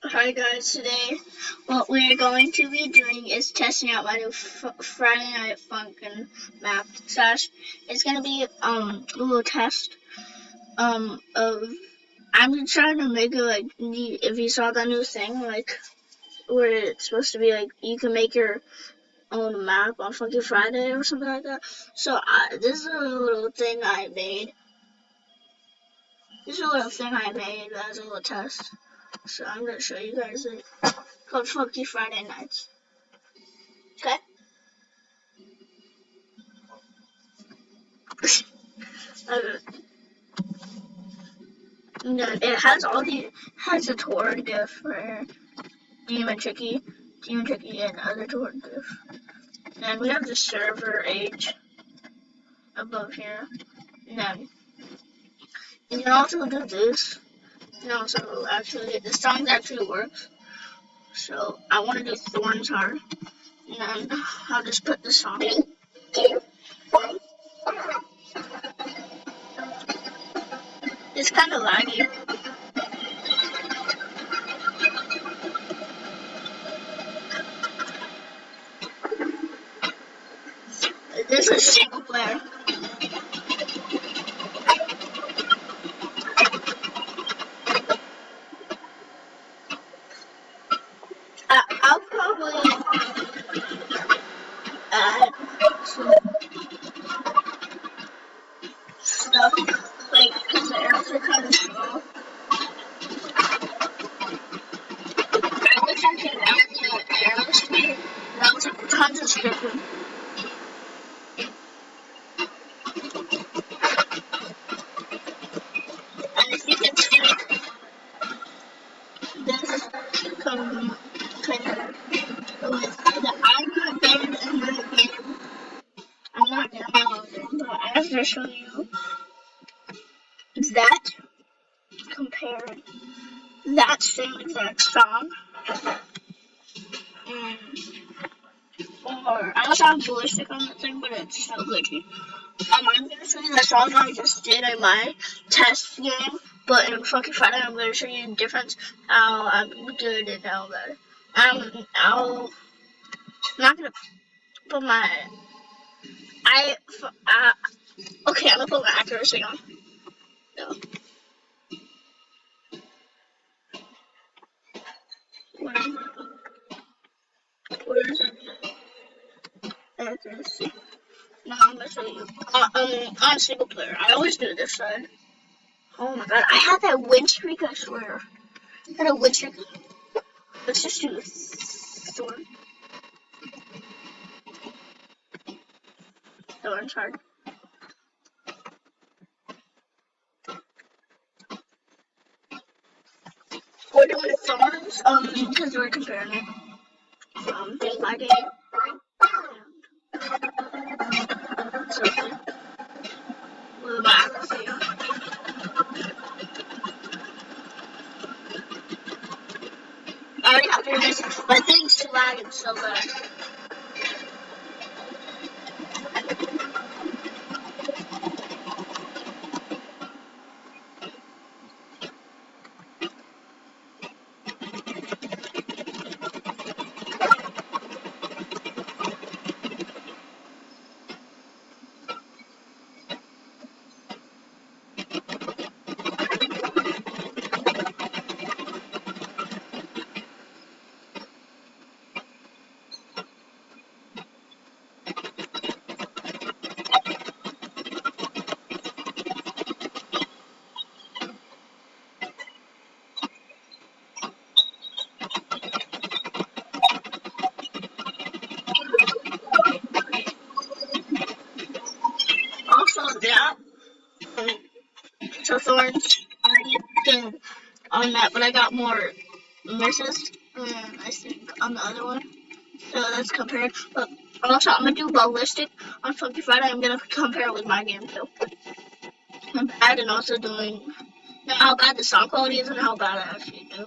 Hi guys, today what we're going to be doing is testing out my new Friday Night Funkin' map slash. It's gonna be a little test of I'm trying to make it like if you saw that new thing like where it's supposed to be like you can make your own map on Funky Friday or something like that. So this is a little thing I made. This is a little thing I made as a little test. So I'm gonna show you guys it. Called Funky Friday Nights. Okay. It has a Torn diff for Demon Tricky, and other Torn diff. And we have the server age above here. And then you can also do this. And also actually the song actually works. So I want to do Thorns Heart. And then I'll just put the song. It's kind of laggy. This is single player. I'll probably add some stuff, like, because the arrows are kind of small. I wish I could add the arrows to me. That was tons of scripting. And if you can see this container with the I'm not banned in my game. I'm not gonna have it, but I have to show you that compared that same exact song. And or I also have ballistic on that thing, but it's so glitchy. I'm gonna show you the song I just did in my test game, but in Funky Friday I'm gonna show you the difference how I'm good and how bad. I'm not gonna put my okay, I'm gonna put my accuracy on. No. Where is it? Accuracy. No, I'm gonna show you. On single player. I always do this side. Oh my god, I had that win streak, I swear. I had a win streak. Let's just do Thorn. Thorn's hard. We're doing Thorns, because we're comparing it from my game. So, with my accuracy. I already have to do this. My thing's lagging so bad. Also, that, so Thorns already did on that, but I got more misses, I think, on the other one. So let's compare. But also, I'm gonna do ballistic on Funky Friday. I'm gonna compare it with my game too. I'm bad and also doing how bad the sound quality is and how bad I actually do.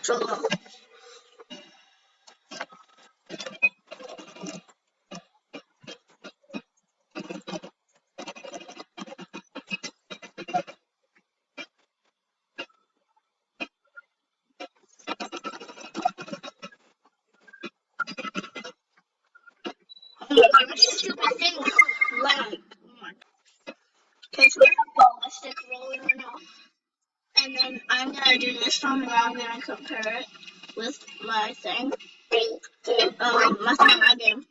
So this time around, I'm gonna compare it with my thing. My game.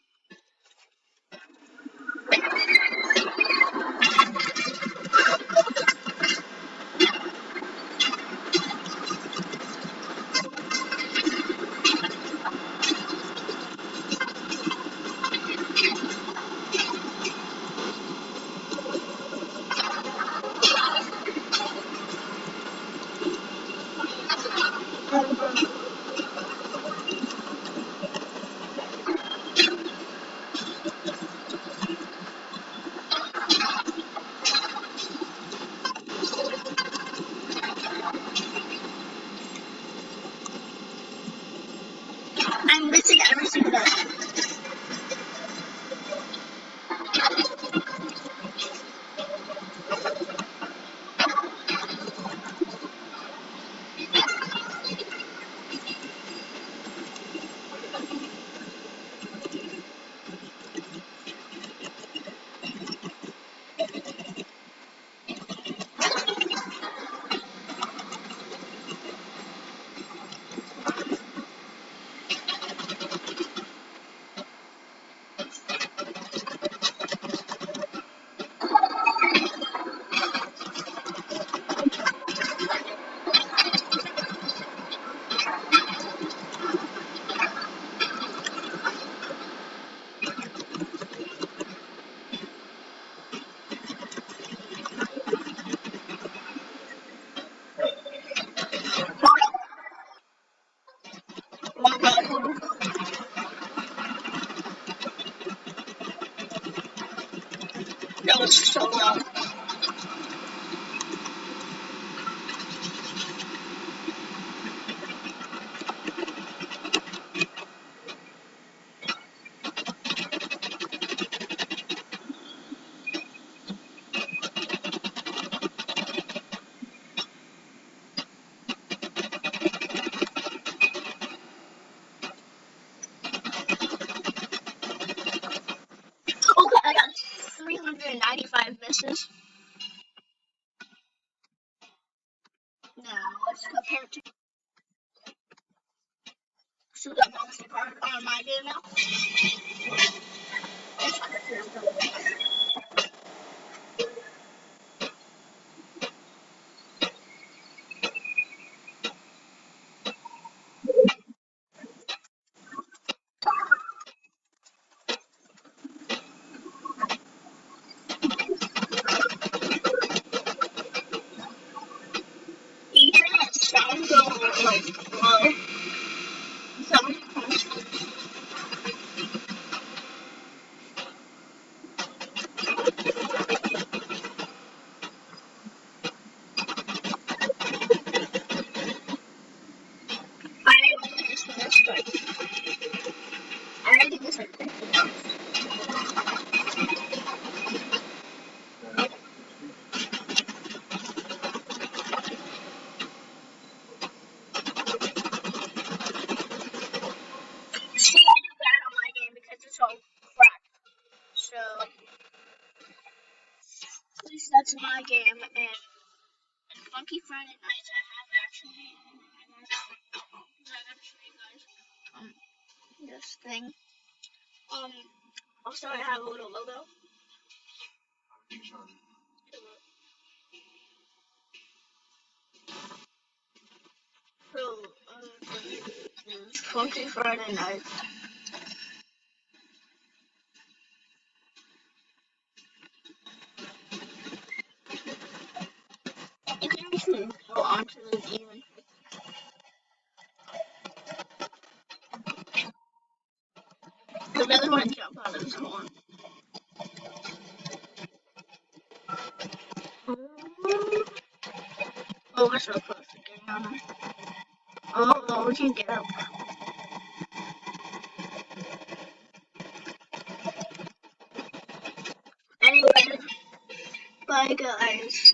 I'm missing every single day. That was so long. Okay, I got 395 misses. Now let's compare to that box part on my game now. Ethernet sounds a little like low. Sometimes. I just finished it. I think it's like 50 bucks. See, I do bad on my game because it's all crap. So, at least that's my game. And Funky Friday Nights, I have actually, guys, this thing. Also I have a little logo. So, Funky Friday Night. You can actually go onto the even. I really want to jump out of this one. Oh, we're so close to getting on there. Oh, no, we can't get up. Anyway, bye guys.